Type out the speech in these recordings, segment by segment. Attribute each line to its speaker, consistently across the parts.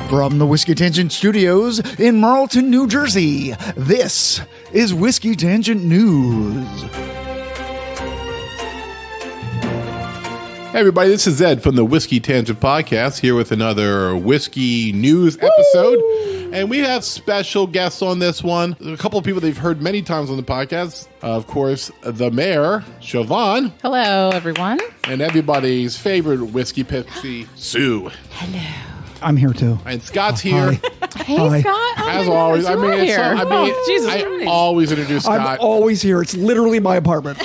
Speaker 1: From the Whiskey Tangent Studios in Marlton, New Jersey, this is Whiskey Tangent News.
Speaker 2: Hey everybody, this is Ed from the Whiskey Tangent Podcast here with another whiskey news episode. And we have special guests on this one. A couple of people that you've heard many times on the podcast. Of course, the mayor, Siobhan.
Speaker 3: Hello, everyone.
Speaker 2: And everybody's favorite whiskey pixie, Sue.
Speaker 3: Hello.
Speaker 1: I'm here too.
Speaker 2: And Scott's here.
Speaker 3: Hey,
Speaker 1: Hi.
Speaker 3: Scott. Oh,
Speaker 2: As always. I mean,
Speaker 3: Jesus
Speaker 2: I
Speaker 3: Christ.
Speaker 2: always introduce
Speaker 1: I'm
Speaker 2: Scott.
Speaker 1: always here. It's literally my apartment.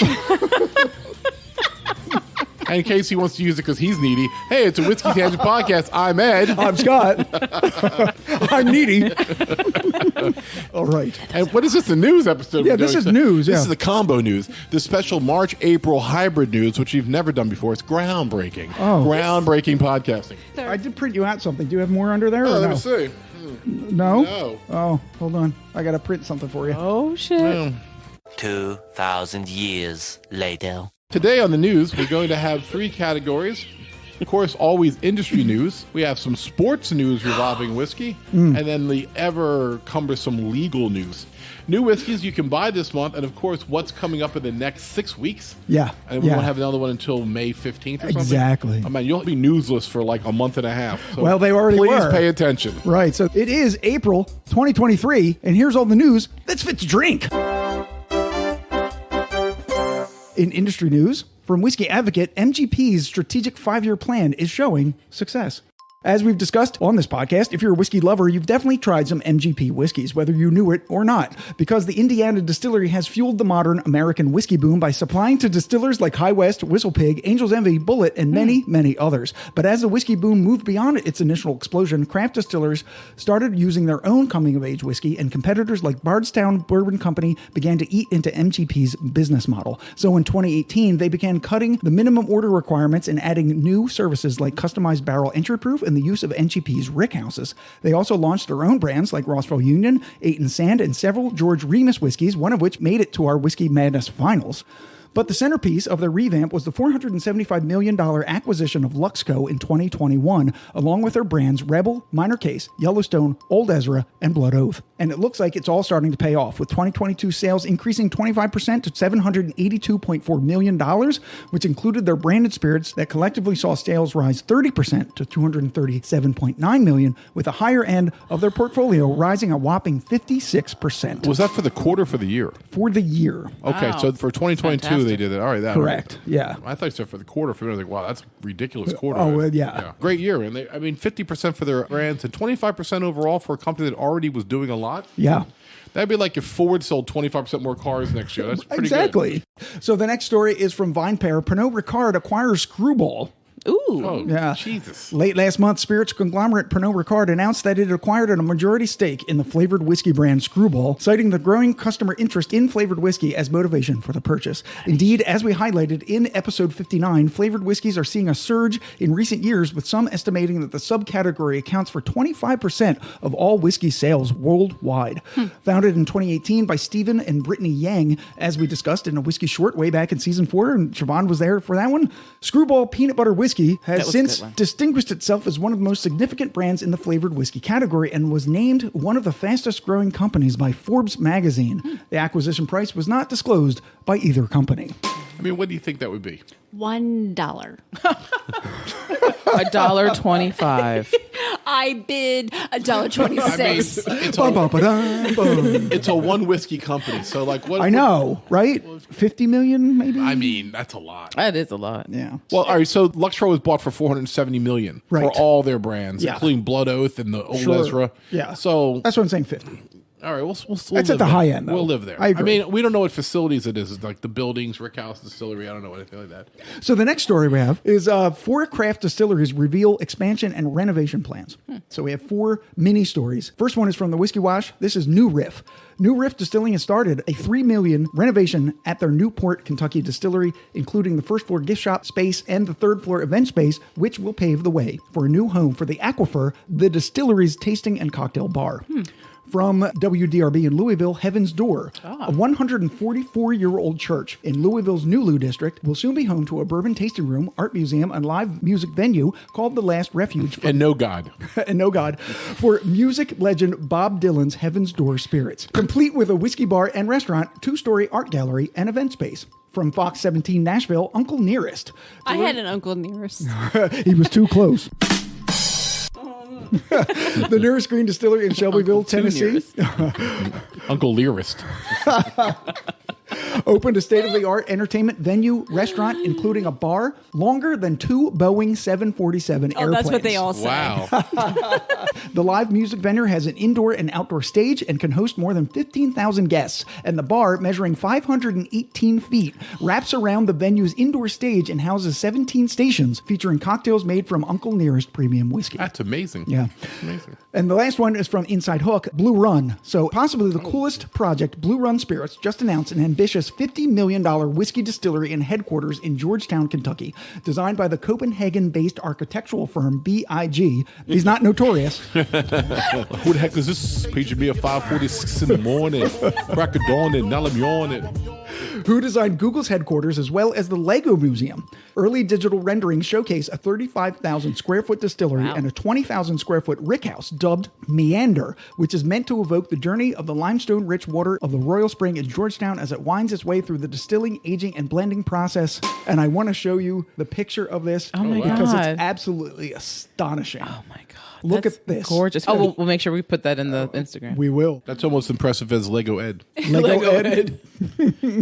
Speaker 2: And in case he wants to use it because he's needy, hey, it's a Whiskey Tangent Podcast. I'm Ed.
Speaker 1: I'm Scott. I'm needy. All right.
Speaker 2: And what is this, a news episode?
Speaker 1: Yeah,
Speaker 2: we're
Speaker 1: this
Speaker 2: doing?
Speaker 1: is news,
Speaker 2: This
Speaker 1: yeah.
Speaker 2: is the combo news. The special March-April hybrid news, which you've never done before. It's groundbreaking.
Speaker 1: Oh.
Speaker 2: Groundbreaking podcasting.
Speaker 1: I did print you out something. Do you have more under there?
Speaker 2: Oh,
Speaker 1: or
Speaker 2: let
Speaker 1: no?
Speaker 2: me see.
Speaker 1: No?
Speaker 2: No.
Speaker 1: Oh, hold on. I got to print something for you.
Speaker 3: Oh, shit.
Speaker 4: 2,000 years later.
Speaker 2: Today on the news, we're going to have three categories. Of course, always industry news. We have some sports news revolving whiskey, and then the ever cumbersome legal news. New whiskeys you can buy this month, and of course, what's coming up in the next 6 weeks.
Speaker 1: Yeah.
Speaker 2: And we
Speaker 1: yeah.
Speaker 2: won't have another one until May 15th or something.
Speaker 1: Exactly.
Speaker 2: I mean, you'll be newsless for like a month and a half. So
Speaker 1: Well, they already
Speaker 2: please
Speaker 1: were.
Speaker 2: pay attention.
Speaker 1: Right. So it is April 2023, and here's all the news that's fit to drink. In industry news, from Whiskey Advocate, MGP's strategic 5-year plan is showing success. As we've discussed on this podcast, if you're a whiskey lover, you've definitely tried some MGP whiskeys, whether you knew it or not, because the Indiana distillery has fueled the modern American whiskey boom by supplying to distillers like High West, WhistlePig, Angel's Envy, Bulleit, and many, many others. But as the whiskey boom moved beyond its initial explosion, craft distillers started using their own coming-of-age whiskey, and competitors like Bardstown Bourbon Company began to eat into MGP's business model. So in 2018, they began cutting the minimum order requirements and adding new services like customized barrel entry proof and the use of MGP's rickhouses. They also launched their own brands like Rossville Union, Eight & Sand, and several George Remus whiskeys, one of which made it to our Whiskey Madness finals. But the centerpiece of their revamp was the $475 million acquisition of Luxco in 2021, along with their brands Rebel, Minor Case, Yellowstone, Old Ezra, and Blood Oath. And it looks like it's all starting to pay off, with 2022 sales increasing 25% to $782.4 million, which included their branded spirits that collectively saw sales rise 30% to $237.9 million, with the higher end of their portfolio rising a whopping 56%.
Speaker 2: Was that for the quarter or for the year?
Speaker 1: For the year.
Speaker 2: Okay,
Speaker 3: Wow.
Speaker 2: so for 2022,
Speaker 3: Fantastic.
Speaker 2: they did it. All right, that
Speaker 1: Correct. Yeah.
Speaker 2: I thought you said for the quarter. For me, I was like, wow, that's a ridiculous quarter.
Speaker 1: Oh, yeah.
Speaker 2: Great year. And they, I mean, 50% for their brands and 25% overall for a company that already was doing a lot.
Speaker 1: Yeah.
Speaker 2: That'd be like if Ford sold 25% more cars next year. That's pretty
Speaker 1: Exactly. So the next story is from VinePair. Pernod Ricard acquires Screwball.
Speaker 3: Ooh.
Speaker 2: good. Oh,
Speaker 1: Yeah.
Speaker 2: Jesus.
Speaker 1: Late last month, spirits conglomerate Pernod Ricard announced that it acquired a majority stake in the flavored whiskey brand Screwball, citing the growing customer interest in flavored whiskey as motivation for the purchase. Indeed, as we highlighted in episode 59, flavored whiskeys are seeing a surge in recent years, with some estimating that the subcategory accounts for 25% of all whiskey sales worldwide. Founded in 2018 by Stephen and Brittany Yang, as we discussed in a whiskey short way back in season 4, and Siobhan was there for that one, Screwball Peanut Butter Whiskey has
Speaker 3: was a
Speaker 1: since
Speaker 3: good one.
Speaker 1: distinguished itself as one of the most significant brands in the flavored whiskey category and was named one of the fastest growing companies by Forbes magazine. The acquisition price was not disclosed by either company.
Speaker 2: I mean, what do you think that would be?
Speaker 5: $1.
Speaker 3: $1.25.
Speaker 5: I bid $1.26.
Speaker 2: It's
Speaker 1: Ba-ba-ba-dum-bum.
Speaker 2: it's a one whiskey company. So, like, what?
Speaker 1: I know, right? 50 million, maybe?
Speaker 2: I mean, that's a lot.
Speaker 3: That is a lot.
Speaker 1: Yeah.
Speaker 2: Well, all right. So Luxco was bought for $470 million for
Speaker 1: Right.
Speaker 2: all their brands,
Speaker 1: Yeah.
Speaker 2: including Blood Oath and the Old
Speaker 1: Sure.
Speaker 2: Ezra.
Speaker 1: Yeah.
Speaker 2: So
Speaker 1: That's what I'm saying, 50.
Speaker 2: all right, we'll
Speaker 1: That's
Speaker 2: live
Speaker 1: at the
Speaker 2: there.
Speaker 1: high end, though.
Speaker 2: We'll live there.
Speaker 1: I agree.
Speaker 2: mean, we don't know what facilities it is. It's like the buildings, Rickhouse Distillery. I don't know anything like that.
Speaker 1: So the next story we have is 4 craft distilleries reveal expansion and renovation plans. So we have 4 mini stories. First one is from the Whiskey Wash. This is New Riff. New Riff Distilling has started a $3 million renovation at their Newport, Kentucky distillery, including the first floor gift shop space and the third floor event space, which will pave the way for a new home for the Aquifer, the distillery's tasting and cocktail bar. From WDRB in Louisville, Heaven's Door, a 144-year-old church in Louisville's Nulu district, will soon be home to a bourbon tasting room, art museum, and live music venue called The Last Refuge.
Speaker 2: And no God.
Speaker 1: And no God. For music legend Bob Dylan's Heaven's Door spirits. Complete with a whiskey bar and restaurant, 2-story art gallery, and event space. From Fox 17 Nashville, Uncle Nearest.
Speaker 5: I had an Uncle Nearest.
Speaker 1: He was too close. The Nearest Green Distillery in Shelbyville, Tennessee.
Speaker 2: Uncle Learist.
Speaker 1: Opened a state-of-the-art entertainment venue, restaurant, including a bar, longer than 2 Boeing 747 airplanes.
Speaker 5: That's what they all say.
Speaker 2: Wow.
Speaker 1: The live music venue has an indoor and outdoor stage and can host more than 15,000 guests. And the bar, measuring 518 feet, wraps around the venue's indoor stage and houses 17 stations featuring cocktails made from Uncle Nearest premium whiskey.
Speaker 2: That's amazing.
Speaker 1: Yeah.
Speaker 2: Amazing.
Speaker 1: And the last one is from Inside Hook, Blue Run. So possibly the coolest project, Blue Run Spirits just announced an ambitious $50 million whiskey distillery and headquarters in Georgetown, Kentucky, designed by the Copenhagen-based architectural firm BIG. He's not notorious.
Speaker 2: Who the heck is this? Paging me at 5:46 in the morning. Crack of dawn and now I'm yawning.
Speaker 1: Who designed Google's headquarters as well as the Lego Museum. Early digital renderings showcase a 35,000 square foot distillery and a 20,000 square foot rickhouse dubbed Meander, which is meant to evoke the journey of the limestone-rich water of the Royal Spring in Georgetown as it winds its way through the distilling, aging, and blending process. And I want to show you the picture of this because
Speaker 3: God.
Speaker 1: it's absolutely astonishing.
Speaker 3: Oh my God.
Speaker 1: Look
Speaker 3: That's
Speaker 1: at this.
Speaker 3: Gorgeous. Oh, we'll make sure we put that in the Instagram.
Speaker 1: We will.
Speaker 2: That's almost impressive as Lego Ed.
Speaker 1: Lego Ed.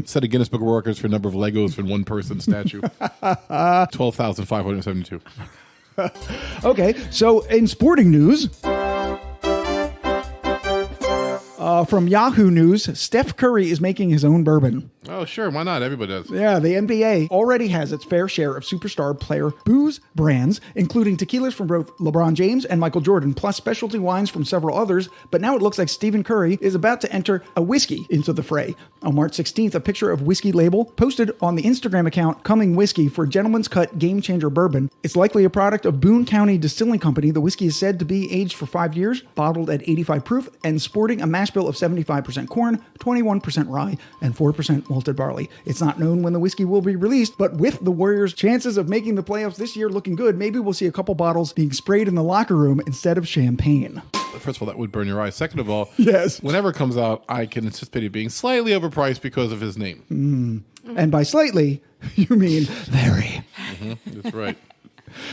Speaker 2: Set a Guinness Book of Records for number of Legos from one person statue. 12,572.
Speaker 1: Okay, so in sporting news, from Yahoo News, Steph Curry is making his own bourbon.
Speaker 2: Oh, sure. Why not? Everybody does.
Speaker 1: Yeah, the NBA already has its fair share of superstar player booze brands, including tequilas from both LeBron James and Michael Jordan, plus specialty wines from several others. But now it looks like Stephen Curry is about to enter a whiskey into the fray. On March 16th, a picture of Whiskey Label posted on the Instagram account Coming Whiskey for Gentleman's Cut Game Changer Bourbon. It's likely a product of Boone County Distilling Company. The whiskey is said to be aged for 5 years, bottled at 85 proof, and sporting a mash bill of 75% corn, 21% rye, and 4% malted barley. It's not known when the whiskey will be released, but with the Warriors' chances of making the playoffs this year looking good, maybe we'll see a couple bottles being sprayed in the locker room instead of champagne.
Speaker 2: First of all, that would burn your eyes. Second of all,
Speaker 1: Yes.
Speaker 2: whenever it comes out, I can anticipate it being slightly overpriced because of his name.
Speaker 1: And by slightly, you mean very.
Speaker 2: That's right.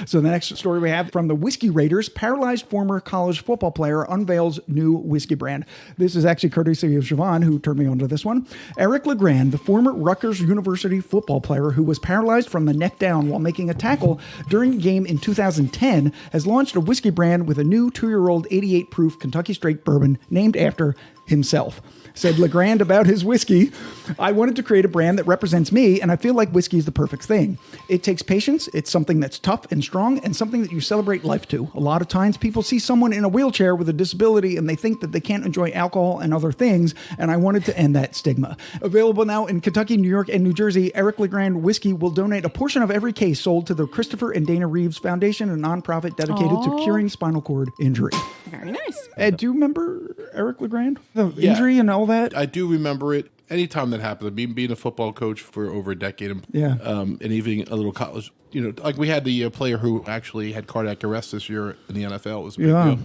Speaker 1: So the next story we have from the Whiskey Raiders, paralyzed former college football player unveils new whiskey brand. This is actually courtesy of Siobhan, who turned me onto this one. Eric LeGrand, the former Rutgers University football player who was paralyzed from the neck down while making a tackle during a game in 2010, has launched a whiskey brand with a new 2-year-old 88 proof Kentucky Straight bourbon named after himself. Said LeGrand about his whiskey, I wanted to create a brand that represents me, and I feel like whiskey is the perfect thing. It takes patience, it's something that's tough and strong, and something that you celebrate life to. A lot of times people see someone in a wheelchair with a disability and they think that they can't enjoy alcohol and other things, and I wanted to end that stigma. Available now in Kentucky, New York, and New Jersey, Eric LeGrand Whiskey will donate a portion of every case sold to the Christopher and Dana Reeves Foundation, a nonprofit dedicated to curing spinal cord injury.
Speaker 5: Very nice.
Speaker 1: Ed, do you remember Eric LeGrand? The injury and all that?
Speaker 2: I do remember it. Anytime that happens, being a football coach for over a decade, and even a little college, like we had the player who actually had cardiac arrest this year in the NFL. It was a big deal.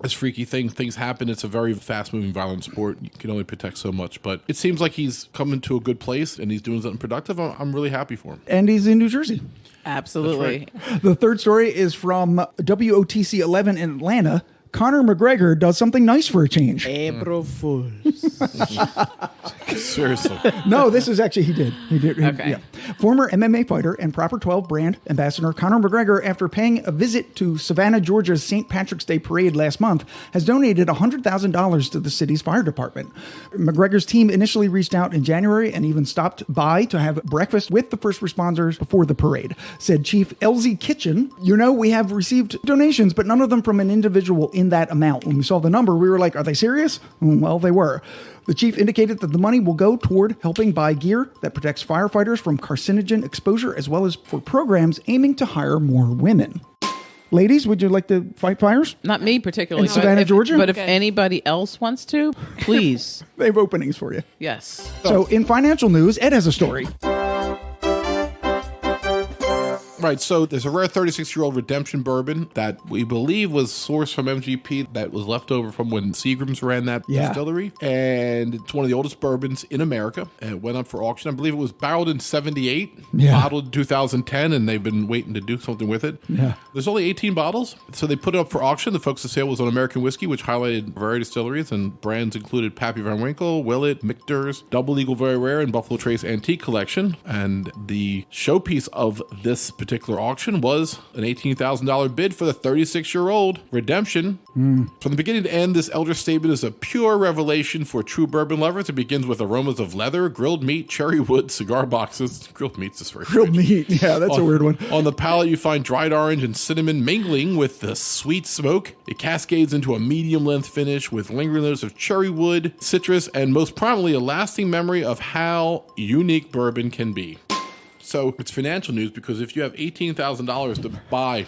Speaker 2: It's freaky things. Things happen. It's a very fast-moving, violent sport. You can only protect so much. But it seems like he's coming to a good place and he's doing something productive. I'm really happy for him.
Speaker 1: And he's in New Jersey.
Speaker 3: Absolutely.
Speaker 2: Right.
Speaker 1: The third story is from WOTC 11 in Atlanta. Conor McGregor does something nice for a change.
Speaker 3: April Fools.
Speaker 2: Seriously.
Speaker 1: No, this is actually, he did.
Speaker 3: Okay.
Speaker 1: Yeah. Former MMA fighter and Proper 12 brand ambassador Conor McGregor, after paying a visit to Savannah, Georgia's St. Patrick's Day parade last month, has donated $100,000 to the city's fire department. McGregor's team initially reached out in January and even stopped by to have breakfast with the first responders before the parade. Said Chief LZ Kitchen, we have received donations, but none of them from an individual in that amount. When we saw the number, we were like, are they serious? Well, they were. The chief indicated that the money will go toward helping buy gear that protects firefighters from carcinogen exposure, as well as for programs aiming to hire more women. Ladies, would you like to fight fires?
Speaker 3: Not me particularly.
Speaker 1: In Savannah, Georgia?
Speaker 3: But if
Speaker 5: Okay.
Speaker 3: anybody else wants to, please.
Speaker 1: They have openings for you.
Speaker 3: Yes.
Speaker 1: So in financial news, Ed has a story.
Speaker 2: Right, so there's a rare 36-year-old redemption bourbon that we believe was sourced from MGP that was left over from when Seagram's ran that distillery. And it's one of the oldest bourbons in America. And it went up for auction. I believe it was barreled in 78, bottled in 2010, and they've been waiting to do something with it.
Speaker 1: Yeah.
Speaker 2: There's only 18 bottles, so they put it up for auction. The focus of sale was on American whiskey, which highlighted variety distilleries, and brands included Pappy Van Winkle, Willett, Michter's, Double Eagle Very Rare, and Buffalo Trace Antique Collection. And the showpiece of this particular auction was an $18,000 bid for the 36-year-old redemption. From the beginning to end, this elder statement is a pure revelation for true bourbon lovers. It begins with aromas of leather, grilled meat, cherry wood, cigar boxes. Grilled meat's just very
Speaker 1: Grilled meat. Yeah, that's a weird one.
Speaker 2: On the palate, you find dried orange and cinnamon mingling with the sweet smoke. It cascades into a medium-length finish with lingering notes of cherry wood, citrus, and most prominently, a lasting memory of how unique bourbon can be. So it's financial news because if you have $18,000 to buy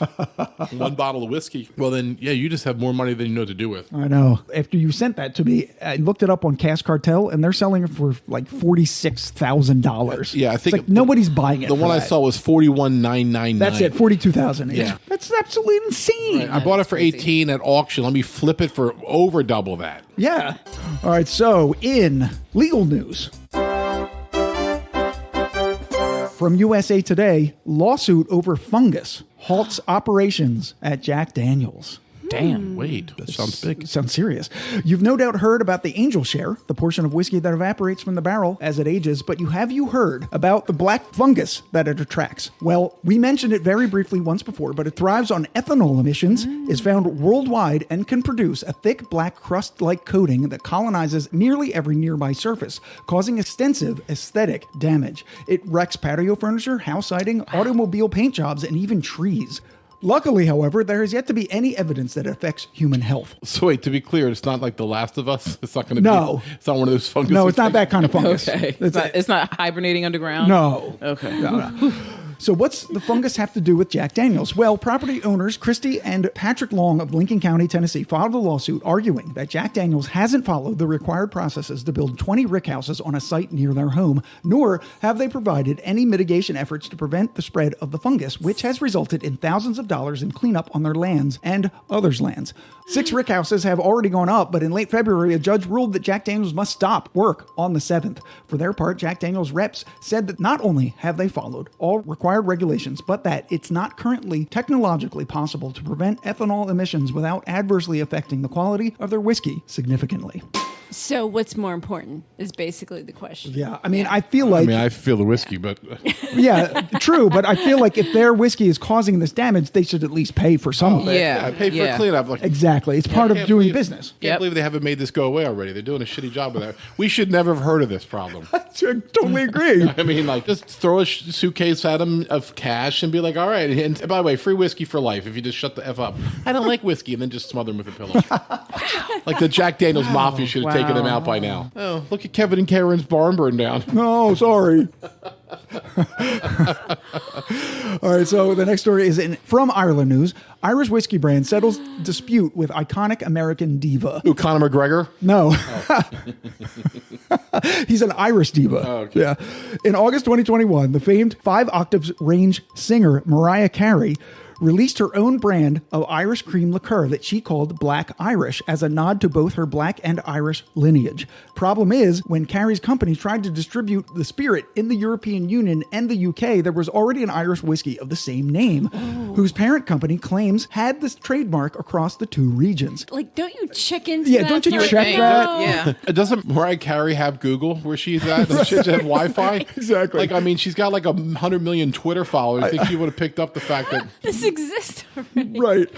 Speaker 2: one bottle of whiskey, well then, yeah, you just have more money than you know what to do with.
Speaker 1: I know. After you sent that to me, I looked it up on Cask Cartel, and they're selling it for like $46,000.
Speaker 2: Yeah, I think
Speaker 1: it's like nobody's buying it.
Speaker 2: The one I saw was $41,999.
Speaker 1: That's it, $42,000.
Speaker 2: Yeah.
Speaker 1: That's absolutely insane.
Speaker 2: Right, I bought it for 18 at auction. Let me flip it for over double that.
Speaker 1: Yeah. All right. So in legal news. From USA Today, lawsuit over fungus halts operations at Jack Daniel's.
Speaker 3: Damn.
Speaker 2: Wait, that sounds big.
Speaker 1: Sounds serious. You've no doubt heard about the angel share, the portion of whiskey that evaporates from the barrel as it ages, but have you heard about the black fungus that it attracts? Well, we mentioned it very briefly once before, but it thrives on ethanol emissions, is found worldwide, and can produce a thick black crust-like coating that colonizes nearly every nearby surface, causing extensive aesthetic damage. It wrecks patio furniture, house siding, automobile paint jobs, and even trees. Luckily, however, there has yet to be any evidence that it affects human health.
Speaker 2: So wait, to be clear, it's not like The Last of Us? It's not going to
Speaker 1: No.
Speaker 2: be... It's not one of those fungus...
Speaker 1: No, it's not that kind of fungus.
Speaker 3: Okay. It's not hibernating underground?
Speaker 1: No.
Speaker 3: Okay.
Speaker 1: No. So what's the fungus have to do with Jack Daniels? Well, property owners Christy and Patrick Long of Lincoln County, Tennessee, filed a lawsuit arguing that Jack Daniels hasn't followed the required processes to build 20 rickhouses on a site near their home, nor have they provided any mitigation efforts to prevent the spread of the fungus, which has resulted in thousands of dollars in cleanup on their lands and others' lands. 6 rickhouses have already gone up, but in late February, a judge ruled that Jack Daniels must stop work on the 7th. For their part, Jack Daniels reps said that not only have they followed all required regulations, but that it's not currently technologically possible to prevent ethanol emissions without adversely affecting the quality of their whiskey significantly.
Speaker 5: So what's more important is basically the question.
Speaker 1: Yeah, I mean, I feel like...
Speaker 2: I feel the whiskey, but...
Speaker 1: Yeah, true, but I feel like if their whiskey is causing this damage, they should at least pay for some of it.
Speaker 3: Yeah.
Speaker 2: I paid for cleanup. Like,
Speaker 1: Exactly. It's part of
Speaker 2: can't
Speaker 1: doing
Speaker 2: believe-
Speaker 1: business.
Speaker 2: Can't believe they haven't made this go away already. They're doing a shitty job with that. We should never have heard of this problem.
Speaker 1: I totally agree.
Speaker 2: I mean, like, just throw a suitcase at them of cash and be like, all right. And by the way, free whiskey for life if you just shut the F up. I don't like whiskey, and then just smother them with a pillow. Like the Jack Daniels Mafia should have taken them out by now. Oh, look at Kevin and Karen's barn burn down.
Speaker 1: No, sorry. All right, so the next story is from Ireland News. Irish whiskey brand settles dispute with iconic American diva.
Speaker 2: Who, Conor McGregor?
Speaker 1: No. He's an Irish diva.
Speaker 2: Oh, okay.
Speaker 1: Yeah. In August 2021, the famed 5 octaves range singer Mariah Carey released her own brand of Irish cream liqueur that she called Black Irish as a nod to both her black and Irish lineage. Problem is, when Carey's company tried to distribute the spirit in the European Union and the UK, there was already an Irish whiskey of the same name, whose parent company claims had this trademark across the 2 regions.
Speaker 5: Like, don't you check into
Speaker 1: Yeah,
Speaker 5: that?
Speaker 1: don't you
Speaker 5: first?
Speaker 1: check
Speaker 3: think.
Speaker 1: that?
Speaker 3: Yeah.
Speaker 2: Doesn't Mariah Carey have Google where she's at? Does she have Wi-Fi?
Speaker 1: Exactly.
Speaker 2: Like, I mean, she's got like 100 million Twitter followers. I think she would have picked up the fact that...
Speaker 5: This exists already.
Speaker 1: Right.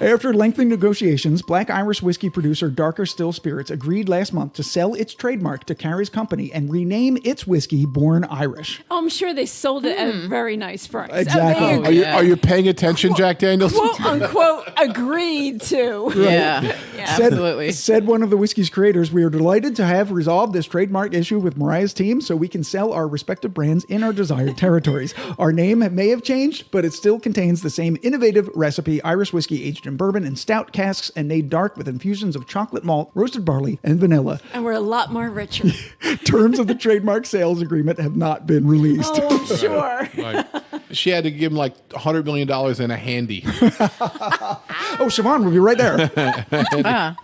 Speaker 1: After lengthy negotiations, Black Irish whiskey producer Darker Still Spirits agreed last month to sell its trademark to Carey's company and rename its whiskey Born Irish.
Speaker 5: Oh, I'm sure they sold it at a very nice price.
Speaker 1: Exactly.
Speaker 5: Oh, they
Speaker 2: Are you paying attention, Jack Daniels?
Speaker 5: quote unquote agreed to.
Speaker 3: Yeah. Absolutely.
Speaker 1: Said one of the whiskey's creators, "We are delighted to have resolved this trademark issue with Mariah's team so we can sell our respective brands in our desired territories. Our name may have changed, but it still contains the same same innovative recipe, Irish whiskey aged in bourbon and stout casks and made dark with infusions of chocolate malt, roasted barley, and vanilla.
Speaker 5: And we're a lot more richer.
Speaker 1: Terms of the trademark sales agreement have not been released.
Speaker 5: Oh, sure.
Speaker 2: Right. She had to give him like $100 million in a handy.
Speaker 1: Oh, Siobhan will be right there.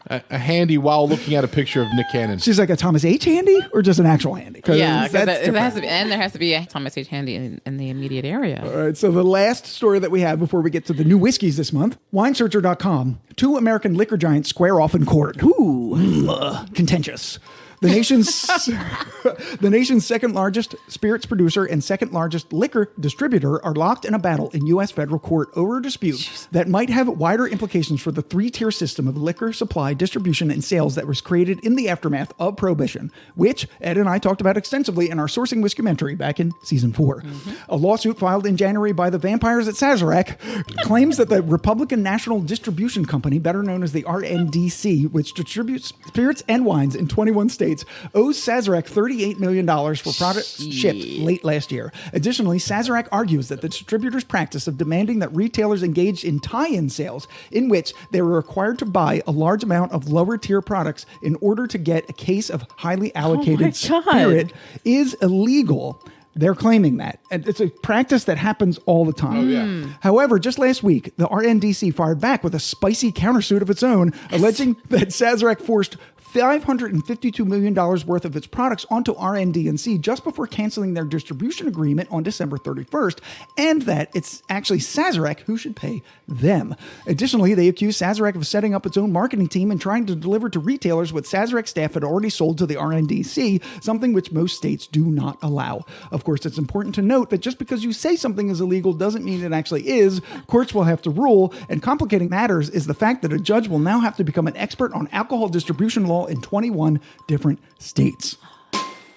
Speaker 2: A handy while looking at a picture of Nick Cannon.
Speaker 1: She's like a Thomas H. handy or just an actual handy?
Speaker 3: Yeah,
Speaker 1: that's
Speaker 3: it has to be, and there has to be a Thomas H. Handy in the immediate area.
Speaker 1: All right, so the last story that we have before we get to the new whiskeys this month, winesearcher.com, 2 American liquor giants square off in court. Contentious. The nation's second largest spirits producer and second largest liquor distributor are locked in a battle in U.S. federal court over a dispute that might have wider implications for the 3-tier system of liquor supply, distribution, and sales that was created in the aftermath of Prohibition, which Ed and I talked about extensively in our Sourcing Whiskymentary back in season 4. A lawsuit filed in January by the vampires at Sazerac claims that the Republican National Distribution Company, better known as the RNDC, which distributes spirits and wines in 21 states, owes Sazerac $38 million for products shipped late last year. Additionally, Sazerac argues that the distributor's practice of demanding that retailers engaged in tie-in sales in which they were required to buy a large amount of lower-tier products in order to get a case of highly allocated spirit is illegal. They're claiming that. And it's a practice that happens all the time.
Speaker 2: Oh, yeah.
Speaker 1: However, just last week, the RNDC fired back with a spicy countersuit of its own, alleging that Sazerac forced $552 million worth of its products onto RNDC just before canceling their distribution agreement on December 31st, and that it's actually Sazerac who should pay them. Additionally, they accused Sazerac of setting up its own marketing team and trying to deliver to retailers what Sazerac staff had already sold to the RNDC, something which most states do not allow. Of course, it's important to note that just because you say something is illegal doesn't mean it actually is. Courts will have to rule, and complicating matters is the fact that a judge will now have to become an expert on alcohol distribution law in 21 different states.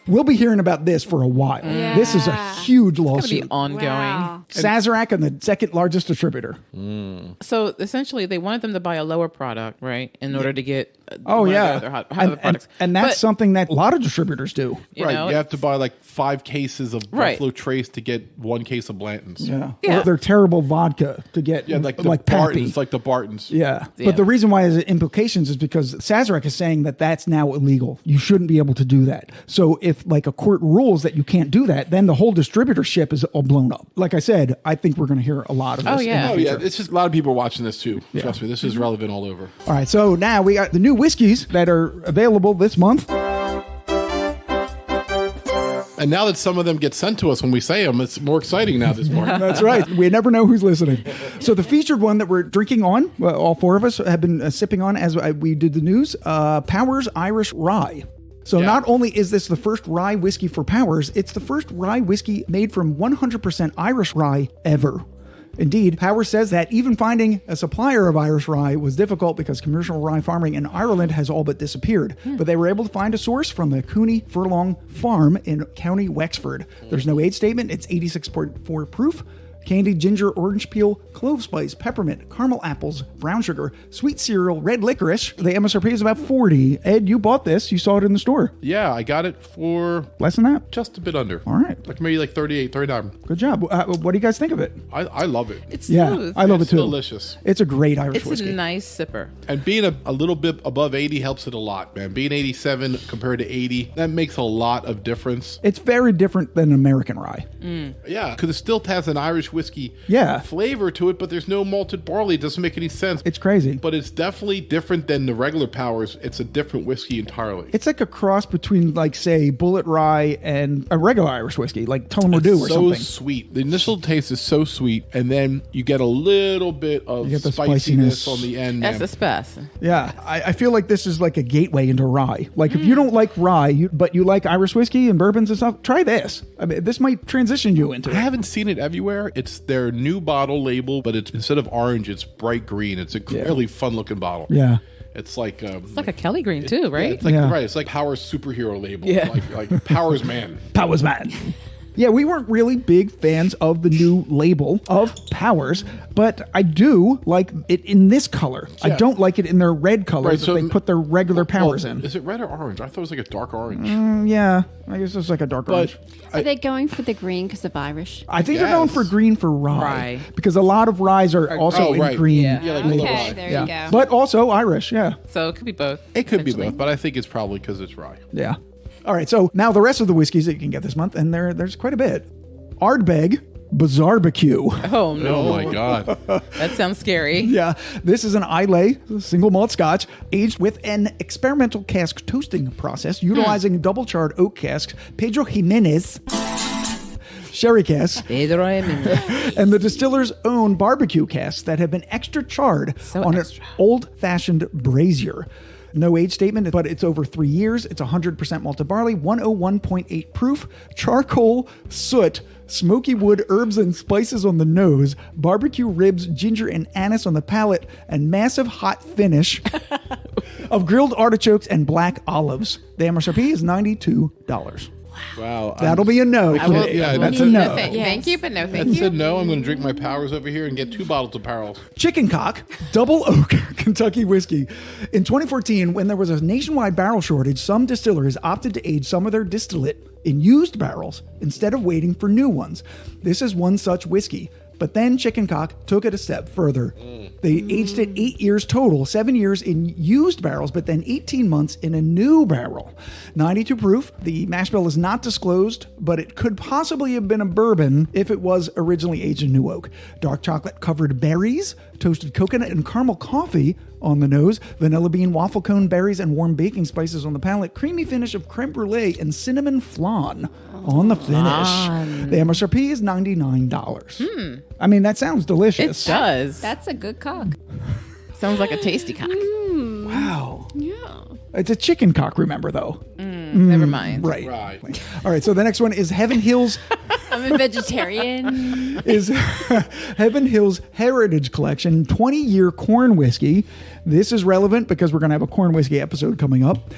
Speaker 1: We'll be hearing about this for a while.
Speaker 5: Yeah.
Speaker 1: This is a huge lawsuit.
Speaker 3: It's going to be ongoing.
Speaker 5: Wow.
Speaker 1: Sazerac and the second largest distributor.
Speaker 3: So essentially, they wanted them to buy a lower product, right, in order to get
Speaker 1: Yeah.
Speaker 3: other products.
Speaker 1: And that's
Speaker 3: But,
Speaker 1: something that a lot of distributors do.
Speaker 3: you
Speaker 2: Right.
Speaker 3: know,
Speaker 2: You have to buy like 5 cases of Buffalo Trace to get 1 case of Blanton's.
Speaker 1: Yeah.
Speaker 3: Yeah.
Speaker 1: Or their terrible vodka to get
Speaker 2: Yeah, like the
Speaker 1: Pappy.
Speaker 2: Bartons. Like the Bartons.
Speaker 1: Yeah.
Speaker 3: Yeah.
Speaker 1: But the reason why it has implications is because Sazerac is saying that that's now illegal. You shouldn't be able to do that. So if like a court rules that you can't do that, then the whole distributorship is all blown up. Like I said, I think we're going to hear a lot of this.
Speaker 3: Oh, yeah.
Speaker 2: Oh, yeah. It's just a lot of people are watching this too. Trust me. This is relevant all over.
Speaker 1: All right. So now we got the new whiskeys that are available this month.
Speaker 2: And now that some of them get sent to us when we say them, it's more exciting now this morning.
Speaker 1: That's right. We never know who's listening. So the featured one that we're drinking on, well, all 4 of us have been sipping on as we did the news, Powers Irish Rye. So not only is this the first rye whiskey for Powers, it's the first rye whiskey made from 100% Irish rye ever. Indeed, Powers says that even finding a supplier of Irish rye was difficult because commercial rye farming in Ireland has all but disappeared. But they were able to find a source from the Cooney Furlong Farm in County Wexford. There's no age statement. It's 86.4 proof. Candied ginger, orange peel, clove spice, peppermint, caramel apples, brown sugar, sweet cereal, red licorice. The MSRP is about $40. Ed, you bought this. You saw it in the store.
Speaker 2: Yeah, I got it for
Speaker 1: Less than that?
Speaker 2: just a bit under.
Speaker 1: All right.
Speaker 2: Like maybe like 38, 39.
Speaker 1: Good job. What do you guys think of it?
Speaker 2: I love it.
Speaker 3: It's
Speaker 1: Yeah,
Speaker 3: smooth.
Speaker 1: I love it
Speaker 2: It's
Speaker 1: too.
Speaker 2: delicious.
Speaker 1: It's a great Irish
Speaker 3: It's
Speaker 1: whiskey.
Speaker 3: a nice sipper.
Speaker 2: And being a little bit above 80 helps it a lot, man. Being 87 compared to 80, that makes a lot of difference.
Speaker 1: It's very different than American rye.
Speaker 2: Yeah, because it still has an Irish whiskey flavor to it, but there's no malted barley. It doesn't make any sense.
Speaker 1: It's crazy.
Speaker 2: But it's definitely different than the regular Powers. It's a different whiskey entirely.
Speaker 1: It's like a cross between, like, say, Bullet Rye and a regular Irish whiskey, like Tullamore Dew or
Speaker 2: so
Speaker 1: something.
Speaker 2: sweet. The initial taste is so sweet, and then you get a little bit of
Speaker 1: You get the
Speaker 2: spiciness
Speaker 1: spiciness.
Speaker 2: on the end.
Speaker 3: That's
Speaker 2: man.
Speaker 3: the spec.
Speaker 1: Yeah, I feel like this is like a gateway into rye. Like, if you don't like rye, but you like Irish whiskey and bourbons and stuff, try this. I mean, this might transition you into
Speaker 2: I
Speaker 1: it.
Speaker 2: haven't seen it everywhere. It's their new bottle label, but it's instead of orange, it's bright green. It's a really fun-looking bottle.
Speaker 1: Yeah.
Speaker 2: It's like
Speaker 3: It's like a Kelly Green too, right?
Speaker 2: it's like
Speaker 1: Yeah.
Speaker 2: right. It's like Power's superhero label.
Speaker 3: Yeah.
Speaker 2: Like Power's man.
Speaker 1: Powers man. Yeah, we weren't really big fans of the new label of Powers, but I do like it in this color. I don't like it in their red color that they put their regular Powers in.
Speaker 2: Is it red or orange? I thought it was like a dark orange.
Speaker 1: Yeah, I guess it's like a dark orange.
Speaker 5: Are they going for the green because of Irish?
Speaker 1: I think they're going for green for rye. Because a lot of ryes are also in green.
Speaker 3: Yeah.
Speaker 2: Like
Speaker 5: Okay, there you go.
Speaker 1: But also Irish, yeah.
Speaker 3: So it could be both.
Speaker 2: It could be both, but I think it's probably because it's rye.
Speaker 1: Yeah. All right, so now the rest of the whiskeys that you can get this month, and there's quite a bit. Ardbeg BizarreBBQ.
Speaker 3: Oh, no.
Speaker 2: Oh my God.
Speaker 3: That sounds scary.
Speaker 1: Yeah, this is an Islay single malt scotch aged with an experimental cask toasting process utilizing double charred oak casks, Pedro Jimenez sherry casks, and the distiller's own barbecue casks that have been extra charred on an old-fashioned brazier. No age statement, but it's over 3 years. It's 100% malted barley, 101.8 proof, charcoal, soot, smoky wood, herbs and spices on the nose, barbecue ribs, ginger and anise on the palate, and massive hot finish of grilled artichokes and black olives. The MSRP is $92.
Speaker 2: Wow.
Speaker 1: That'll be a no. That's a no.
Speaker 3: Thank you, but no thank
Speaker 2: I
Speaker 3: you.
Speaker 2: said no. I'm going to drink my Powers over here and get 2 bottles of Powers.
Speaker 1: Chicken Cock Double Oak Kentucky Whiskey. In 2014, when there was a nationwide barrel shortage, some distilleries opted to age some of their distillate in used barrels instead of waiting for new ones. This is one such whiskey. But then Chicken Cock took it a step further. They aged it 8 years total, 7 years in used barrels, but then 18 months in a new barrel. 92 proof. The mash bill is not disclosed, but it could possibly have been a bourbon if it was originally aged in new oak. Dark chocolate covered berries, toasted coconut and caramel coffee on the nose, vanilla bean, waffle cone, berries, and warm baking spices on the palate, creamy finish of creme brulee and cinnamon flan on the finish. The MSRP is $99. I mean, that sounds delicious.
Speaker 3: It does.
Speaker 5: That's a good cock.
Speaker 3: Sounds like a tasty cock.
Speaker 1: Wow.
Speaker 5: Yeah.
Speaker 1: It's a chicken cock, remember, though.
Speaker 3: Never mind.
Speaker 1: Right.
Speaker 2: Right.
Speaker 1: All right, so the next one is Heaven Hills
Speaker 5: I'm a vegetarian.
Speaker 1: is Heaven Hills Heritage Collection 20-year corn whiskey. This is relevant because we're going to have a corn whiskey episode coming up.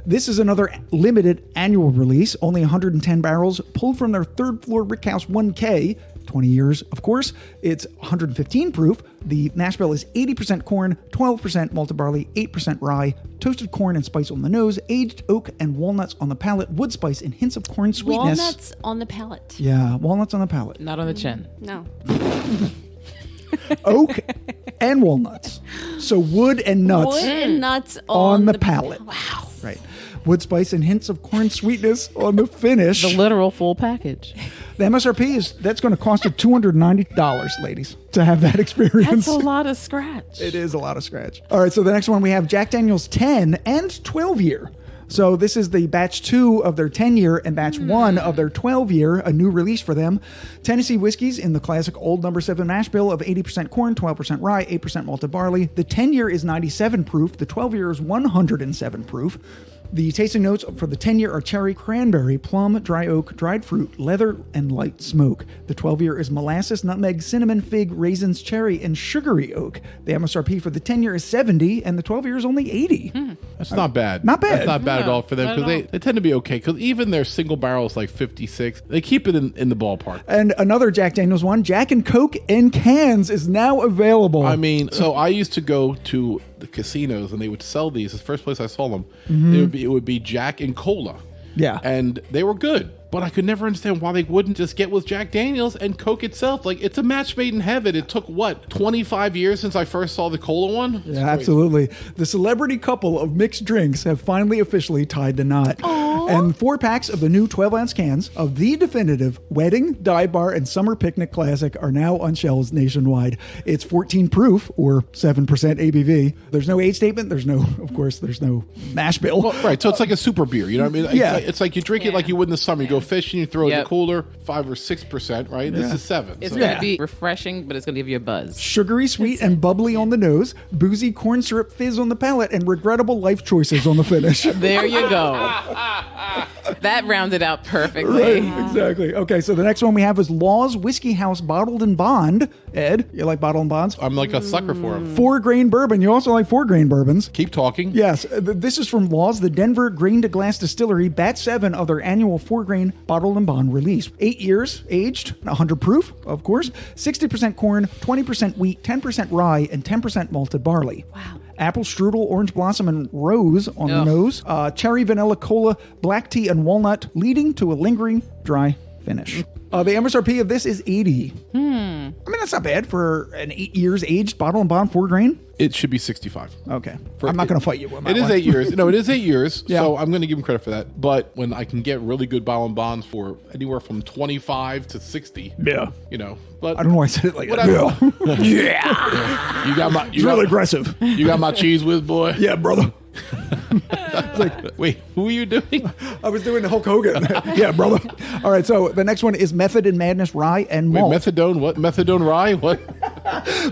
Speaker 1: This is another limited annual release, only 110 barrels, pulled from their third floor Rickhouse 1K. 20 years, of course. It's 115 proof. The mash bill is 80% corn, 12% malted barley, 8% rye, toasted corn and spice on the nose, aged oak and walnuts on the palate, wood spice and hints of corn sweetness.
Speaker 5: Walnuts on the palate.
Speaker 1: Yeah, walnuts on the palate.
Speaker 3: Not on the chin.
Speaker 5: No.
Speaker 1: Oak and walnuts. So wood and nuts
Speaker 5: Wood and nuts
Speaker 1: on the palate.
Speaker 5: Wow.
Speaker 1: Right. Wood spice and hints of corn sweetness on the finish.
Speaker 3: The literal full package.
Speaker 1: The MSRP that's going to cost you $290, ladies, to have that experience.
Speaker 3: That's a lot of scratch.
Speaker 1: It is a lot of scratch. All right, so the next one we have Jack Daniel's 10 and 12 year. So this is the batch 2 of their 10-year and batch 1 of their 12-year, a new release for them. Tennessee whiskeys in the classic old number 7 mash bill of 80% corn, 12% rye, 8% malted barley. The 10-year is 97 proof. The 12-year is 107 proof. The tasting notes for the 10-year are cherry, cranberry, plum, dry oak, dried fruit, leather, and light smoke. The 12-year is molasses, nutmeg, cinnamon, fig, raisins, cherry, and sugary oak. The MSRP for the 10-year is $70, and the 12-year is only $80.
Speaker 2: That's not bad.
Speaker 1: Not bad.
Speaker 2: That's not bad at
Speaker 3: No,
Speaker 2: all for them
Speaker 3: not
Speaker 2: because
Speaker 3: at
Speaker 2: they tend to be okay because even their single barrels like 56, they keep it in the ballpark.
Speaker 1: And another Jack Daniel's one, Jack and Coke in cans, is now available.
Speaker 2: I mean, so I used to go to the casinos and they would sell these. The first place I saw them, it would be Jack and Cola.
Speaker 1: Yeah.
Speaker 2: And they were good. But I could never understand why they wouldn't just get with Jack Daniels and Coke itself. Like, it's a match made in heaven. It took, 25 years since I first saw the Cola one? It's
Speaker 1: Yeah,
Speaker 2: crazy.
Speaker 1: absolutely. The celebrity couple of mixed drinks have finally officially tied the knot. And 4 packs of the new 12-ounce cans of the definitive wedding, dive bar, and summer picnic classic are now on shelves nationwide. It's 14 proof or 7% ABV. There's no age statement. There's no mash bill.
Speaker 2: Well, right, so it's like a super beer. You know what I mean?
Speaker 1: Yeah.
Speaker 2: It's like you drink it like you would in the summer. You go fishing, you throw it in
Speaker 3: Yep.
Speaker 2: the cooler, 5 or 6%, right? This is 7.
Speaker 3: It's
Speaker 2: so-
Speaker 3: going to be refreshing, but it's going to give you a buzz.
Speaker 1: Sugary sweet and bubbly on the nose, boozy corn syrup fizz on the palate, and regrettable life choices on the finish.
Speaker 3: There you go. That rounded out perfectly.
Speaker 1: Right, exactly. Okay, so the next one we have is Law's Whiskey House Bottled and Bond. Ed, you like bottled and bonds?
Speaker 2: I'm like a sucker for them.
Speaker 1: 4-grain bourbon. You also like 4-grain bourbons.
Speaker 2: Keep talking.
Speaker 1: Yes, this is from Law's, the Denver Grain to Glass Distillery, Batch 7 of their annual 4-grain bottled and bond release. 8 years aged, 100 proof, of course, 60% corn, 20% wheat, 10% rye, and 10% malted barley.
Speaker 5: Wow.
Speaker 1: Apple, strudel, orange blossom, and rose on the nose. Cherry, vanilla, cola, black tea, and walnut, leading to a lingering dry finish. The MSRP of this is $80. I mean, that's not bad for an 8 years aged bottle and bond 4-grain.
Speaker 2: It should be 65.
Speaker 1: Okay. I'm not going to fight you on that
Speaker 2: It is
Speaker 1: one.
Speaker 2: 8 years. No, it is 8 years.
Speaker 1: Yeah.
Speaker 2: So I'm going to give him credit for that. But when I can get really good bottle and bonds for anywhere from 25 to 60,
Speaker 1: Yeah.
Speaker 2: you know, but
Speaker 1: I don't know why I said it like
Speaker 2: whatever.
Speaker 1: that. Yeah.
Speaker 2: You got my,
Speaker 1: It's really aggressive.
Speaker 2: you got my cheese whiz, boy.
Speaker 1: Yeah, brother.
Speaker 2: Wait, who are you doing?
Speaker 1: I was doing Hulk Hogan. Yeah, brother. All right, so the next one is Method and Madness Rye and
Speaker 2: Wait,
Speaker 1: Malt.
Speaker 2: methadone? What? Methadone rye? What?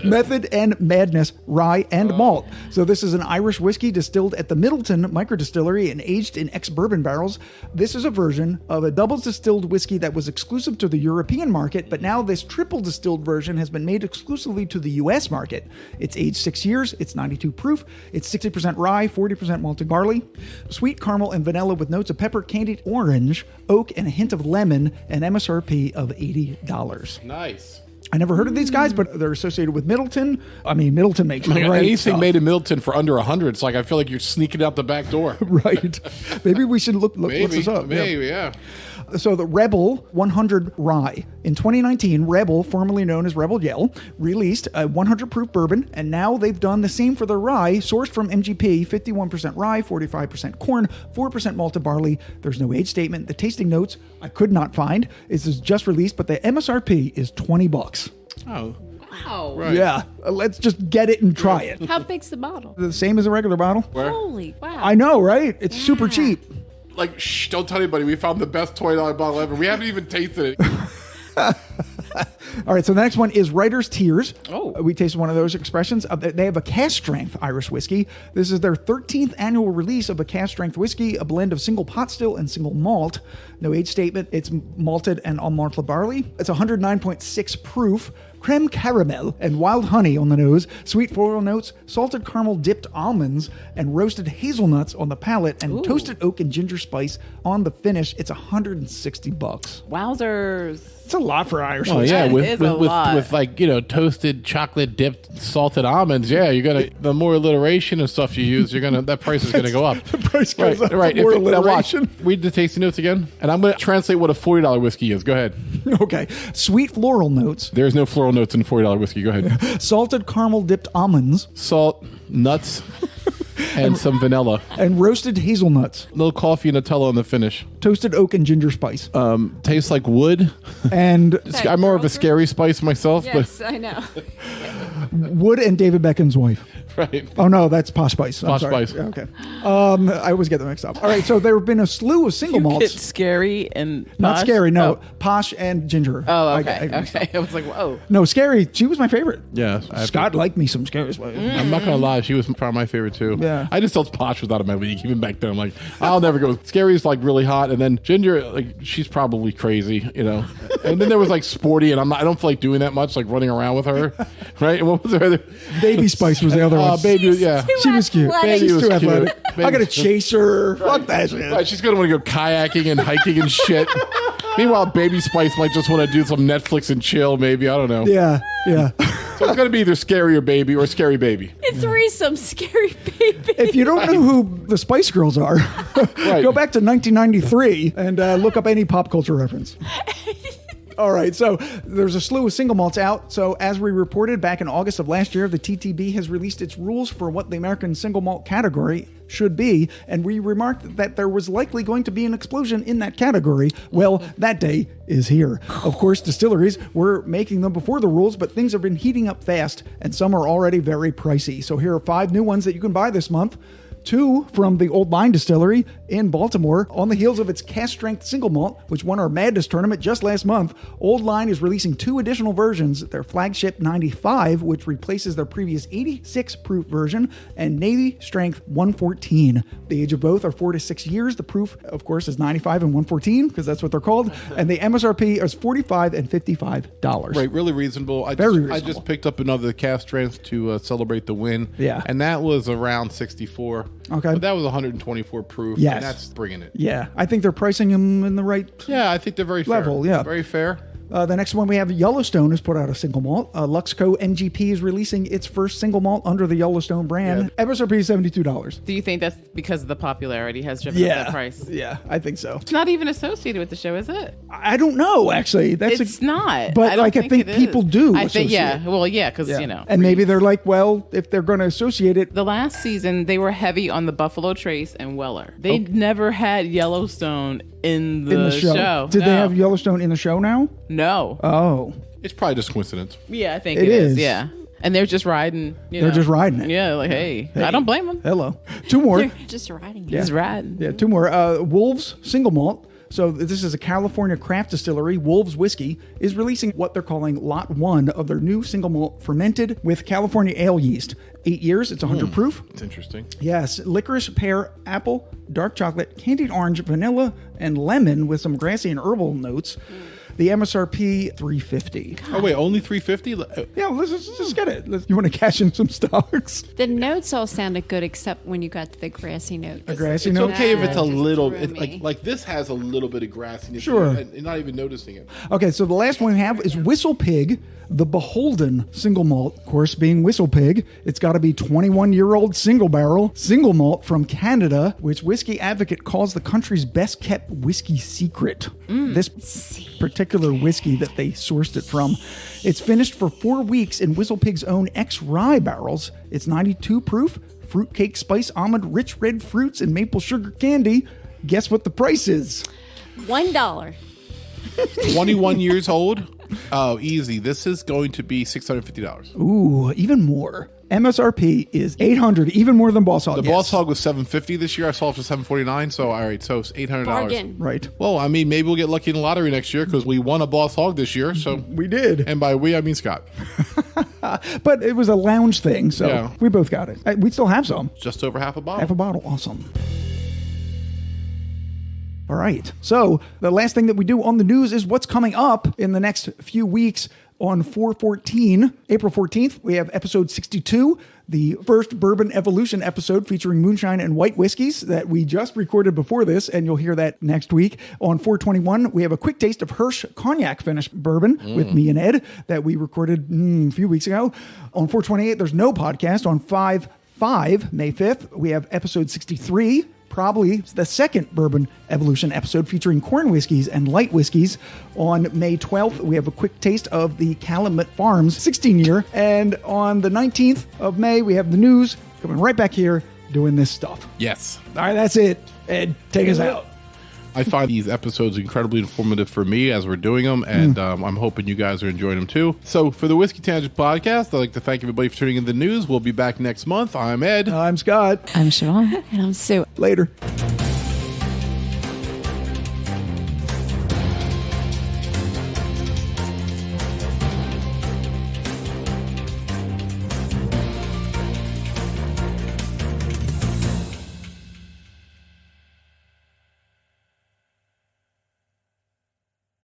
Speaker 1: Method and Madness Rye and Malt. So this is an Irish whiskey distilled at the Middleton Microdistillery and aged in ex-bourbon barrels. This is a version of a double distilled whiskey that was exclusive to the European market, but now this triple distilled version has been made exclusively to the U.S. market. It's aged 6 years. It's 92 proof. It's 60% rye, 40% malted barley. Sweet caramel and vanilla with notes of pepper, candied orange, oak, and a hint of lemon. An MSRP of $80.
Speaker 2: Nice.
Speaker 1: I never heard of these guys, but they're associated with Middleton. I mean, Middleton makes great
Speaker 2: Anything
Speaker 1: stuff.
Speaker 2: made in Middleton for under 100, it's like I feel like you're sneaking out the back door.
Speaker 1: Right. Maybe we should look this up.
Speaker 2: Maybe, yeah.
Speaker 1: So the Rebel 100 Rye. In 2019, Rebel, formerly known as Rebel Yell, released a 100 proof bourbon, and now they've done the same for their rye, sourced from MGP, 51% rye, 45% corn, 4% malted barley. There's no age statement. The tasting notes I could not find. This is just released, but the MSRP is $20.
Speaker 2: Oh,
Speaker 5: Wow.
Speaker 2: right.
Speaker 1: Yeah, let's just get it and try it.
Speaker 5: How big's the bottle?
Speaker 1: The same as a regular bottle.
Speaker 2: Where?
Speaker 5: Holy wow.
Speaker 1: I know, right? It's super cheap.
Speaker 2: Like, shh, don't tell anybody. We found the best $20 bottle ever. We haven't even tasted it.
Speaker 1: All right, so the next one is Writer's Tears.
Speaker 3: Oh.
Speaker 1: We tasted one of those expressions. They have a cask strength Irish whiskey. This is their 13th annual release of a cask strength whiskey, a blend of single pot still and single malt. No age statement. It's malted and unmalted barley. It's 109.6 proof. Creme caramel and wild honey on the nose, sweet floral notes, salted caramel dipped almonds, and roasted hazelnuts on the palate, and toasted oak and ginger spice on the finish. It's $160.
Speaker 5: Wowzers.
Speaker 1: It's a lot for Irish
Speaker 2: Oh
Speaker 1: whiskey.
Speaker 2: yeah,
Speaker 3: That is a lot.
Speaker 2: with like, you know, toasted chocolate dipped salted almonds. Yeah, you're gonna, the more alliteration and stuff you use, you're gonna, that price is gonna go up.
Speaker 1: The price goes up.
Speaker 2: Right.
Speaker 1: More
Speaker 2: Now watch.
Speaker 1: alliteration.
Speaker 2: Read the tasting notes again, and I'm gonna translate what a $40 whiskey is. Go ahead.
Speaker 1: Okay. Sweet floral notes,
Speaker 2: There's no floral notes in $40 whiskey. Go ahead.
Speaker 1: salted caramel dipped almonds,
Speaker 2: Salt, nuts, and some vanilla.
Speaker 1: and roasted hazelnuts,
Speaker 2: A little coffee and Nutella on the finish.
Speaker 1: toasted oak and ginger spice.
Speaker 2: Tastes like wood.
Speaker 1: And
Speaker 2: I'm more of a scary spice myself,
Speaker 5: Yes, I know.
Speaker 1: Wood and David Beckham's wife.
Speaker 2: but right.
Speaker 1: Oh no, that's Posh Spice. I'm
Speaker 2: Posh
Speaker 1: sorry.
Speaker 2: Spice.
Speaker 1: Okay. I always get them mixed up. All right, so there have been a slew of single malts.
Speaker 3: It's scary and
Speaker 1: Not
Speaker 3: posh?
Speaker 1: scary, no.
Speaker 3: Oh,
Speaker 1: Posh and ginger.
Speaker 3: oh
Speaker 1: I
Speaker 3: okay.
Speaker 1: got mixed up.
Speaker 3: Okay. I was like, whoa.
Speaker 1: No, Scary. She was my favorite.
Speaker 2: Yeah,
Speaker 1: Scott liked me some Scary Spice.
Speaker 2: I'm not gonna lie, she was probably my favorite too.
Speaker 1: Yeah.
Speaker 2: I just felt Posh was out of my league even back then. I'm like, I'll never go. Scary's like really hot, and then Ginger, like she's probably crazy, you know. And then there was like Sporty, and I don't feel like doing that much, like running around with her, right? And what was her other?
Speaker 1: Baby Spice was the other one.
Speaker 2: Baby, yeah.
Speaker 1: She was cute.
Speaker 5: athletic.
Speaker 1: She's
Speaker 2: was
Speaker 1: too
Speaker 2: cute.
Speaker 1: athletic. I
Speaker 2: Baby-
Speaker 1: gotta chase her. Fuck that shit.
Speaker 2: Right, she's gonna want to go kayaking and hiking and shit. Meanwhile, Baby Spice might just want to do some Netflix and chill, maybe. I don't know.
Speaker 1: Yeah, yeah.
Speaker 2: So it's gonna be either Scary or Baby or Scary Baby.
Speaker 5: It's threesome, scary baby.
Speaker 1: If you don't know who the Spice Girls are,
Speaker 2: Right.
Speaker 1: go back to 1993 and look up any pop culture reference. All right, so there's a slew of single malts out. So as we reported back in August of last year, the TTB has released its rules for what the American single malt category should be, and we remarked that there was likely going to be an explosion in that category. Well, that day is here. Of course, distilleries were making them before the rules, but things have been heating up fast, and some are already very pricey. So here are 5 new ones that you can buy this month. 2 from the Old Line Distillery in Baltimore. On the heels of its Cask Strength Single Malt, which won our Madness tournament just last month, Old Line is releasing 2 additional versions, their Flagship 95, which replaces their previous 86 proof version, and Navy Strength 114. The age of both are 4 to 6 years. The proof, of course, is 95 and 114, because that's what they're called, and the MSRP is $45 and $55.
Speaker 2: Right, really reasonable. I just picked up another Cask Strength to celebrate the win.
Speaker 1: Yeah.
Speaker 2: And that was around 64.
Speaker 1: Okay.
Speaker 2: But that was 124 proof.
Speaker 1: Yes.
Speaker 2: And that's bringing it.
Speaker 1: Yeah, I think they're pricing them in the right
Speaker 2: Yeah, I think they're very
Speaker 1: level.
Speaker 2: fair.
Speaker 1: Yeah.
Speaker 2: Very fair.
Speaker 1: The next one we have Yellowstone has put out a single malt. Luxco MGP is releasing its first single malt under the Yellowstone brand. MSRP is $72.
Speaker 3: Do you think that's because of the popularity has driven up that price?
Speaker 1: Yeah, I think so.
Speaker 3: It's not even associated with the show, is it?
Speaker 1: I don't know, actually.
Speaker 3: It's not.
Speaker 1: But I think people do.
Speaker 3: I think,
Speaker 1: associate.
Speaker 3: Well, yeah, because, you know.
Speaker 1: And maybe they're like, well, if they're going to associate it.
Speaker 3: The last season, they were heavy on the Buffalo Trace and Weller. They never had Yellowstone in the show.
Speaker 1: Did they have Yellowstone in the show now?
Speaker 3: No.
Speaker 1: Oh.
Speaker 2: It's probably just coincidence.
Speaker 3: Yeah, I think it is. Yeah. And they're just riding.
Speaker 1: They're just riding it.
Speaker 3: Yeah, like, hey, I don't blame them.
Speaker 1: Hello. 2 more.
Speaker 5: They're just riding it.
Speaker 3: Just riding.
Speaker 1: Yeah, 2 more. Wolves Single Malt. So this is a California craft distillery. Wolves Whiskey is releasing what they're calling Lot 1 of their new single malt fermented with California ale yeast. 8 years. It's 100 proof.
Speaker 2: It's interesting.
Speaker 1: Yes. Licorice, pear, apple, dark chocolate, candied orange, vanilla, and lemon with some grassy and herbal notes. The MSRP $350.
Speaker 2: Oh wait, only $350?
Speaker 1: Yeah, let's just get it. You want to cash in some stocks?
Speaker 5: The notes all sounded good except when you got to the grassy notes.
Speaker 1: A grassy
Speaker 2: It's
Speaker 1: note?
Speaker 2: okay if it's a
Speaker 5: Just
Speaker 2: little.
Speaker 5: threw me.
Speaker 2: Like this has a little bit of grassiness.
Speaker 1: Sure.
Speaker 2: And you're not even noticing it.
Speaker 1: Okay, so the last one we have is WhistlePig, the Beholden single malt. Of course, being WhistlePig, it's got to be 21-year-old single barrel single malt from Canada, which Whiskey Advocate calls the country's best kept whiskey secret. This particular whiskey that they sourced it from. It's finished for 4 weeks in WhistlePig's own ex-rye barrels. It's 92 proof, fruitcake, spice, almond, rich red fruits, and maple sugar candy. Guess what the price is?
Speaker 5: $1.
Speaker 2: 21 years old. Oh, easy. This is going to be $650.
Speaker 1: Ooh, even more. MSRP is $800, even more than Boss Hog.
Speaker 2: The Boss Hog was $750 this year. I saw it for $749. So all right, so it's $800.
Speaker 5: Bargain.
Speaker 1: Right.
Speaker 2: Well, I mean, maybe we'll get lucky in the lottery next year because we won a Boss Hog this year. So
Speaker 1: We did.
Speaker 2: and by we I mean Scott.
Speaker 1: But it was a lounge thing, so
Speaker 2: Yeah.
Speaker 1: we both got it. We still have some.
Speaker 2: Just over half a bottle.
Speaker 1: Half a bottle. Awesome. All right. So the last thing that we do on the news is what's coming up in the next few weeks. On 4/14, April 14th, we have episode 62, the first Bourbon Evolution episode featuring moonshine and white whiskeys that we just recorded before this, and you'll hear that next week. On 4/21, we have a quick taste of Hirsch Cognac finished bourbon with me and Ed that we recorded a few weeks ago. On 4/28, there's no podcast. On 5/5, May 5th, we have episode 63. Probably the second Bourbon Evolution episode featuring corn whiskeys and light whiskeys. On May 12th, we have a quick taste of the Calumet Farms 16-year. And on the 19th of May, we have the news coming right back here doing this stuff.
Speaker 2: Yes.
Speaker 1: All right, that's it. Ed, take us out.
Speaker 2: I find these episodes incredibly informative for me as we're doing them, and I'm hoping you guys are enjoying them too. So for the Whiskey Tangent podcast, I'd like to thank everybody for tuning in to the news. We'll be back next month. I'm Ed.
Speaker 1: I'm Scott.
Speaker 5: I'm Siobhan. And I'm Sue.
Speaker 1: Later.